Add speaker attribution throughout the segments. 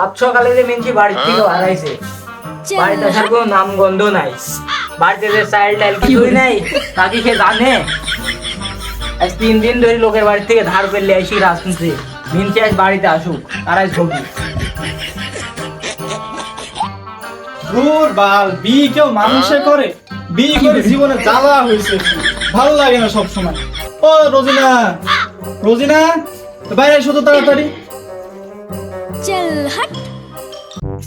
Speaker 1: আজ সকালে যে মিনছি বাড়ির থেকে হারাইছে, বাড়িতে আসার কোনো নাম গন্ধ নাই, বাড়িতে যে চাইল টাইল কিছুই নাই, তাকে সে জানে। আজ 3 দিন ধরে লোকের বাড়ি থেকে ধার পেলে আসি রাজনীতি মিনছি আজ বাড়িতে আসুক, তারাই ছবি
Speaker 2: দূর বাল, বিয়ে কেউ মানুষে করে? বিয়ে করে জীবনে জ্বালা হয়েছে, ভালো লাগে না সব সময়। ও রোজিনা, রোজিনা বাইরে এসো তো তাড়াতাড়ি।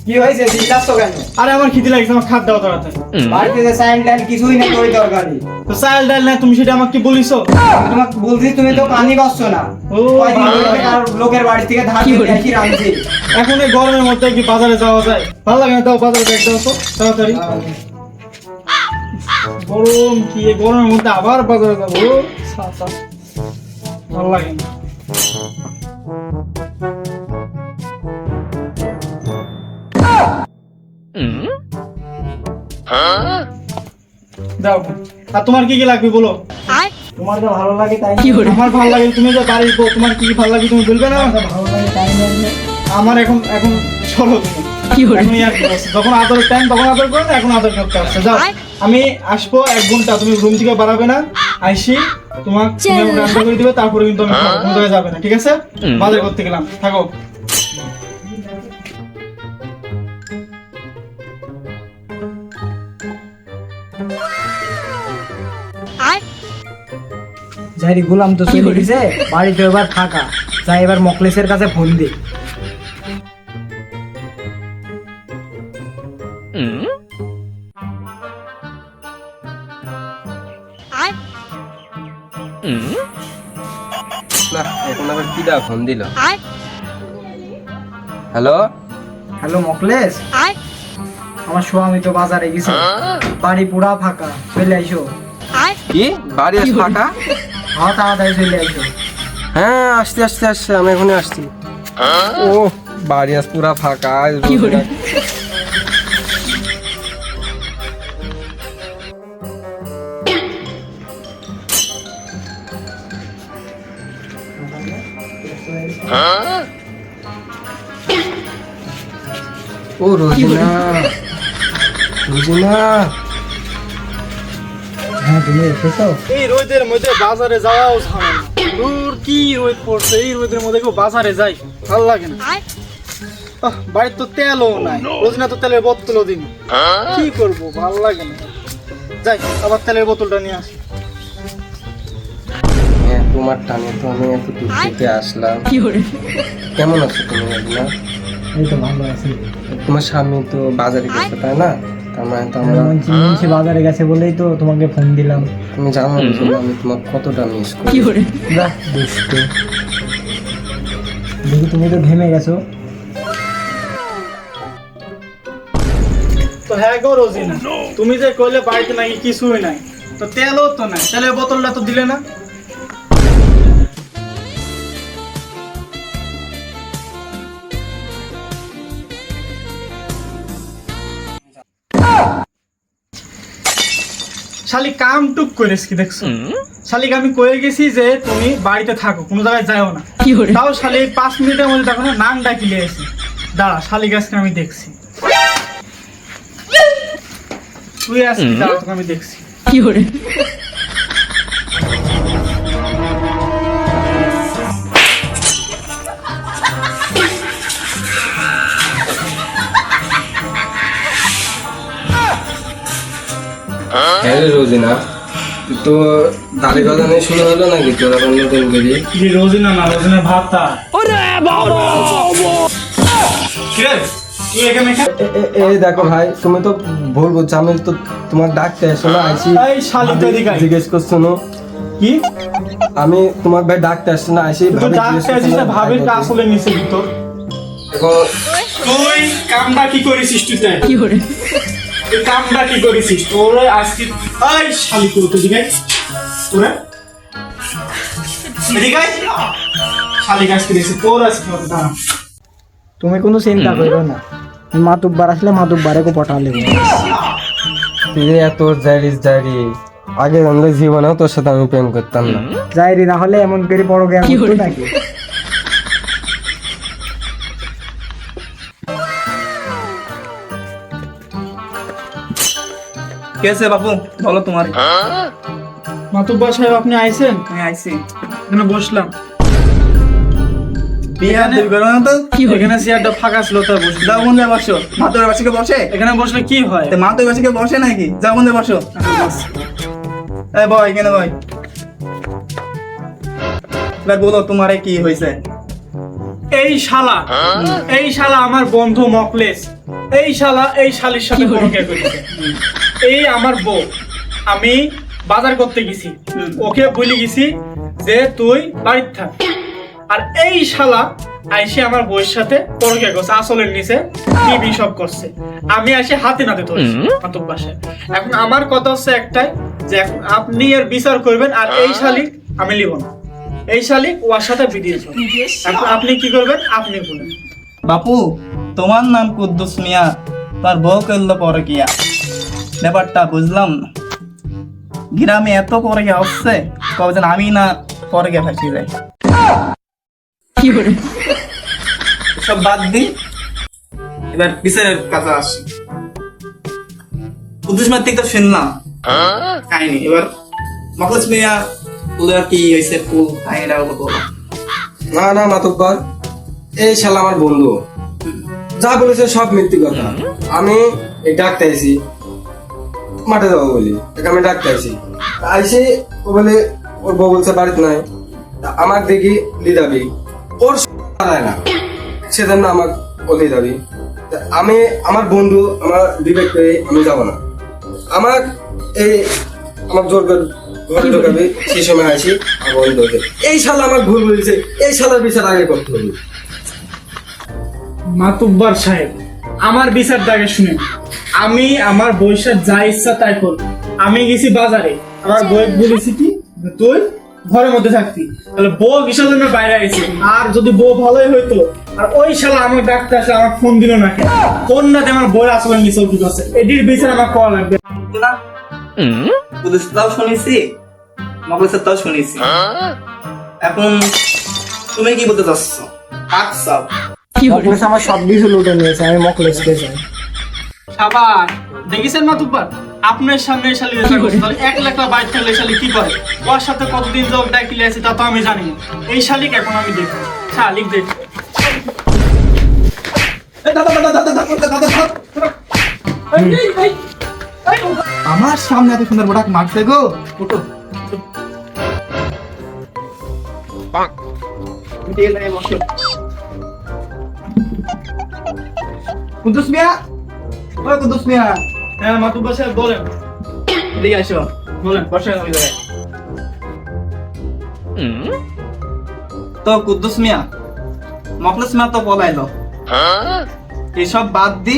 Speaker 1: কি হয়েছে চিল্লাচ্ছ কেন?
Speaker 2: আরে আমার খিদে লাগছে, আমার খাদ দাও তাড়াতাড়ি।
Speaker 1: বাড়িতে যে চাইল টাইল কিছুই নাই, তোরই দরকারি।
Speaker 2: তো চাল ডাল না, তুমি সেটা আমাকে কি বলিছো?
Speaker 1: তোমাকে বলছি, তুমি তো পানি পাচ্ছ না।
Speaker 2: ও
Speaker 1: কয়দিন ধরে আর লোকের বাড়ি থেকে ধার পেলে আসি রাঁধছি।
Speaker 2: এখন এই গরমের মধ্যে কি বাজারে যাওয়া যায়? ভালো লাগে না, দাও বাজারে ব্যাগ দাও তো তাড়াতাড়ি। গরম কি, এই গরমের মধ্যে আবার বাজারে যাবো? ভালো লাগে না। দাও, আর তোমার কি কি লাগবে বলো?
Speaker 1: তোমার তো ভালো লাগে তাই
Speaker 2: আমার ভালো লাগে, তুমি যে বাড়ির বউ, তোমার কি কি ভালো লাগে তুমি বলবে না?
Speaker 1: ভালো লাগে তাই নিয়ে
Speaker 2: আমার এখন চলো তুমি, এখনই আর কি আছে? যখন আদরের টাইম তখন আদর করো না, এখন আদর করতে আসছে। যাও, আমি আসবো 1 ঘন্টা, তুমি রুম থেকে বাড়াবে না, আইসি তোমার তুমি আমাকে রান্না করে দিবে, তারপরে কিন্তু আমি খাবো, কোনো জায়গায় যাবে না, ঠিক আছে? বাজার করতে গেলাম, থাকো।
Speaker 1: যাই গোলাম তো চলে গেছে, বাড়িতে এবার ফাঁকা, যাই এবার মকলেসের কাছে ফোন দি।
Speaker 3: না, এখন আবার কিডা ফোন দিল? হ্যালো,
Speaker 1: হ্যালো মকলেস, আমার স্বামী তো বাজারে গেছে, বাড়ি পুরা ফাঁকা, চলে আইসো।
Speaker 3: কি বাড়ি আস ফাঁকা?
Speaker 1: হ্যাঁ তাড়াতাড়ি চলে আইসো।
Speaker 3: হ্যাঁ, আসতে আসতে আসছে, আমি এখনই আসছি। ও বাড়ি আস পুরা ফাঁকা। ও রোজিনা, রোজিনা,
Speaker 1: হ্যাঁ তুমি এসেছো?
Speaker 2: এই রোদের মধ্যে বাজারে যাওয়াও ঝামেলা। দূর কি রোদ পড়ছে, এই রোদের মধ্যে কেউ বাজারে যাই, ভালো লাগে না। বাড়ির তো তেলও নাই, রোজিনা তো তেলের বোতলও দিন, কি করবো, ভালো লাগে না। যাই আবার তেলের বোতলটা নিয়ে আসি।
Speaker 3: হ্যাঁ, তোমার টানে তো আমি এত দূর থেকে আসলাম। কেমন আছো তুমি রোজিনা?
Speaker 1: এই তো ভালো আছি।
Speaker 3: তোমার স্বামী তো বাজারে গেছে তাই না? তার মানে তো আমরা,
Speaker 1: মিনছি বাজারে গেছে বলেই তো তোমাকে ফোন দিলাম।
Speaker 3: তুমি জানো রোজিনা আমি তোমার কতটা মিস করি।
Speaker 1: বাহ দুষ্টু, দেখি তুমি তো ঘেমে গেছো।
Speaker 2: তো হ্যাঁ গো রোজিনা, তুমি যে কইলে বাড়িতে নাকি কিছুই নাই, তো তেলও তো নাই, তেলের বোতলটা তো দিলে না। শালি কাম টুক করেছ কি দেখছো? শালিকে আমি কয়ে গেছি যে তুমি বাড়িতে থাকো, কোনো জায়গায় যাও না, তাও শালি 5 মিনিটের মধ্যে দেখো না নাম ডাকিলে এসে। দাঁড়া, শালিক আজকে আমি দেখছি, তুই আসবি, দাঁড়া তোকে আমি দেখছি।
Speaker 3: হ্যাঁ রে রোজিনা, তো দাড়ি বাজানো শুরু হলো নাকি তোর আবার নতুন করে?
Speaker 2: কি রোজিনা না, রোজিনা ভাতা। তুই এখানে
Speaker 3: এই দেখো ভাই, তুমি তো ভুল বলছো, আমি তো তোমার ডাকতে এসো না, আইসি
Speaker 2: এই শালি তো এদিকে আয়।
Speaker 3: জিজ্ঞেস করছো না
Speaker 2: কি
Speaker 3: আমি তোমার ভাই ডাকতে আসছি না, আইসি
Speaker 2: তুই ডাকতে আসিস না, ভাবের কাজ হলে নিচে ভিতর। তুই কামটা কি করেছিস? তুই তাই তুই কামটা কি করেছিস? তোর আজকে এই শালি তো এদিকে আয়। তোরা এদিকে আয়। শালি গাছ করেছিস, তোর আজকে হবে দাঁড়া।
Speaker 1: তুমি কোনো চিন্তা করো না, মাতুব্বার আসলে মাতুব্বারে কো পটালে।
Speaker 3: তুই এত জারিস জারি, আগে জানলে জীবনেও তোর সাথে আমি প্রেম করতাম না।
Speaker 1: যাইরি না হলে এমন করে বড় জ্ঞান হতো নাকি?
Speaker 4: কেসে বাপু বলো তোমার।
Speaker 2: মাতুব্বার সাহেব আপনি আইছেন?
Speaker 4: আমি আইছি।
Speaker 2: এখানে বসলাম।
Speaker 4: বিয়া দেব করো না তো।
Speaker 2: এখানে চেয়ারটা ফাঁকা ছিল তাই বসলাম।
Speaker 4: যাও বন্ধে বসো। মাতুর বাসিকে বসে।
Speaker 2: এখানে বসলে কি হয়?
Speaker 4: মাতুর বাসিকে বসে নাকি? যাও বন্ধে বসো। এই বয় এখানে বয়। এবার বলো তোমারে কি হয়েছে?
Speaker 2: এই শালা আমার বন্ধু মকলেস, এই শালা এই শালির সাথে পরকীয়া করেছে। এই আমার বউ, আমি বাজার করতে গেছি, ওকে বলে গেছি যে তুই বাড়িতে থাক, আর এই শালা আইসে আমার বউয়ের সাথে পরকীয়া করছে, আসলের নিচে টিভি সব করছে। আমি এসে হাতে নাতে ধরছি মাতুব্বার সাহেব। এখন আমার কথা হচ্ছে একটাই, যে এখন আপনি এর বিচার করবেন, আর এই শালিক আমি লিব না। এই শালিক ওর সাথে বিদিয়েছ, এখন আপনি কি করবেন আপনি বলেন।
Speaker 4: বাপু তোমার নাম কুদ্দুস মিয়া, তার বউ করলো পরকিয়া। ব্যাপারটা বুঝলাম না। গ্রামে এত পরকিয়া হচ্ছে, কবে যেন আমি না পরকিয়া ফাঁসি যাই। সব বাদ দি, এবার বিচারের কাছে আসি। কুদ্দুস মিয়ার থেকে তো শুনলাম কাহিনী, এবার মকলেস মিয়া ফুলের কি হয়েছে, ফুল কাহিনীটা বলো।
Speaker 3: না না মাতুব্বার, এই শালা আমার বন্ধু, যা বলেছে সব মিথ্যে কথা। আমি এই ডাকতে আইছি মাঠে যাবো বলি, তাকে আমি ডাকতে আইছি। আইসি ও বলে ওর বউ বলছে বাড়িতে নাই, আমার দেখি লিদাবি ওর যায় না, সেজন্য আমার ও লিদাবি। আমি আমার বন্ধু আমার বিবেক পেয়ে আমি যাবো না। আমার এই আমার জোর করে ঘরে ঢোকাবে, সেই সময় আসি আর বন্ধ হয়ে এই শালা আমার ভুল বলেছে, এই শালার বিচার আগে করতে হবে।
Speaker 2: মাতুব্বার সাহেব আমার বিচারটা আগে শুনেন। আমি আমার বইসার যা ইচ্ছা তাই করব। আমি গেছি বাজারে, আমার বই বলেছি কি যে তুই ঘরের মধ্যে থাকতি, তাহলে বউ কিসের জন্য বাইরে আইছে? আর যদি বউ ভালোই হইতো, আর ওই শালা আমার ডাক্তার আসলে আমার ফোন দিল না কেন? কোন রাতে আমার বইয়ের আসলে নিচে উঠে গেছে, এটির বিচার আমার করা লাগবে।
Speaker 4: না পুলিশটাও শুনেছি, মকলেসেরটাও শুনেছি। এখন তুমি কি বলতে চাচ্ছ? কাক চাও?
Speaker 1: মকলেস আমার সব কিছু লুটে নিয়েছে, আমি মকলেসকে চাই।
Speaker 2: সাবাস, দেখেছেন মাতুব্বার আপনার সামনে এই শালি রেখা করছে, তাহলে 1 লাখ টাকা বাইক থাকলে এই শালি কি করে? ওর সাথে কতদিন যোগ ডাকিলে আছে তা তো আমি জানি না। এই শালিক এখন আমি দেখব, শালিক দেখব।
Speaker 4: আমার সামনে এত সুন্দর বোটাক মারছে গো। উঠো কুদ্দুস মিয়া, ও কুদ্দুস মিয়া,
Speaker 2: হ্যাঁ মাতুব্বার সাহেব বলেন।
Speaker 4: এদিকে আসো।
Speaker 2: বলেন।
Speaker 4: বসে ওই জায়গায়। তো কুদ্দুস মিয়া, মকলেস মিয়া তো পলাইলো, এসব বাদ দি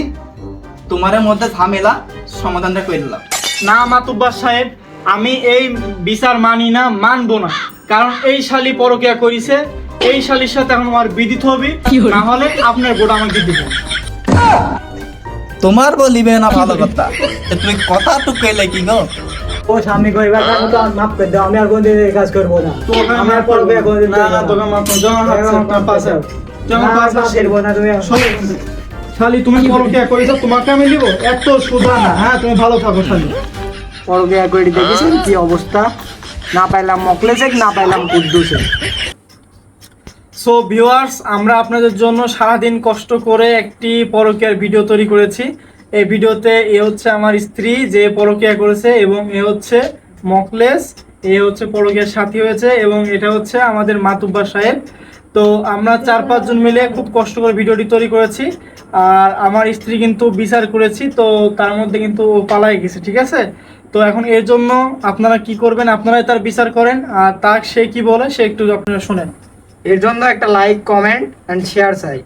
Speaker 4: তোমার মধ্যে ঝামেলা সমাধানটা করলাম।
Speaker 2: না মাতুব্বার সাহেব, আমি এই বিচার মানি না, মানবো না। কারণ এই শালি পরকীয়া করিছে, এই শালির সাথে এখন আর বিদিত হবে, না হলে আপনার গোটা আমাকে দিতে হবে।
Speaker 4: তোমার বলিবে না ভালো কথা, তুমি কথা তো কইলে কি গো?
Speaker 1: ও স্বামী কইবার কাছে তো আর মাফ করে দাও, আমি আর কোনদিন এই কাজ করবো না। আমি আর পরকীয়া কোনদিন
Speaker 2: না না, তোকে মাফ করো, জমা হাত আপনার পাশে, জমা পাশে
Speaker 1: ছেড়বো না তুমি।
Speaker 2: শালি তুমি পরকীয়া করিছো, তোমাকে আমি নিব? এত সুধা না, হ্যাঁ তুমি ভালো থাকো শালি।
Speaker 1: পরকীয়া করে দেখেছেন কি অবস্থা, না পাইলাম মকলেসে, না পাইলাম কুদ্দুসে।
Speaker 2: সো ভিউয়ার্স, আমরা আপনাদের জন্য সারাদিন কষ্ট করে একটি পরকীয়ার ভিডিও তৈরি করেছি। এই ভিডিওতে এ হচ্ছে আমার স্ত্রী যে পরকীয়া করেছে, এবং এ হচ্ছে মকলেস, এ হচ্ছে পরকীয়ার সাথী হয়েছে, এবং এটা হচ্ছে আমাদের মাতুব্বার সাহেব। তো আমরা 4-5 জন মিলে খুব কষ্ট করে ভিডিওটি তৈরি করেছি, আর আমার স্ত্রী কিন্তু বিচার করেছি, তো তার মধ্যে কিন্তু ও পালাই গেছে, ঠিক আছে? তো এখন এর জন্য আপনারা কি করবেন, আপনারাই তার বিচার করেন, আর তার সে কি বলে সে একটু আপনারা শুনেন।
Speaker 1: এর জন্য একটা লাইক, কমেন্ট এন্ড শেয়ার চাই।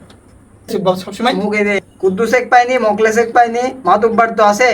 Speaker 4: সবসময়
Speaker 1: মুখে কুদ্দুসেক পাইনি, মকলেসেক পাইনি, মাতুব্বার তো আছে।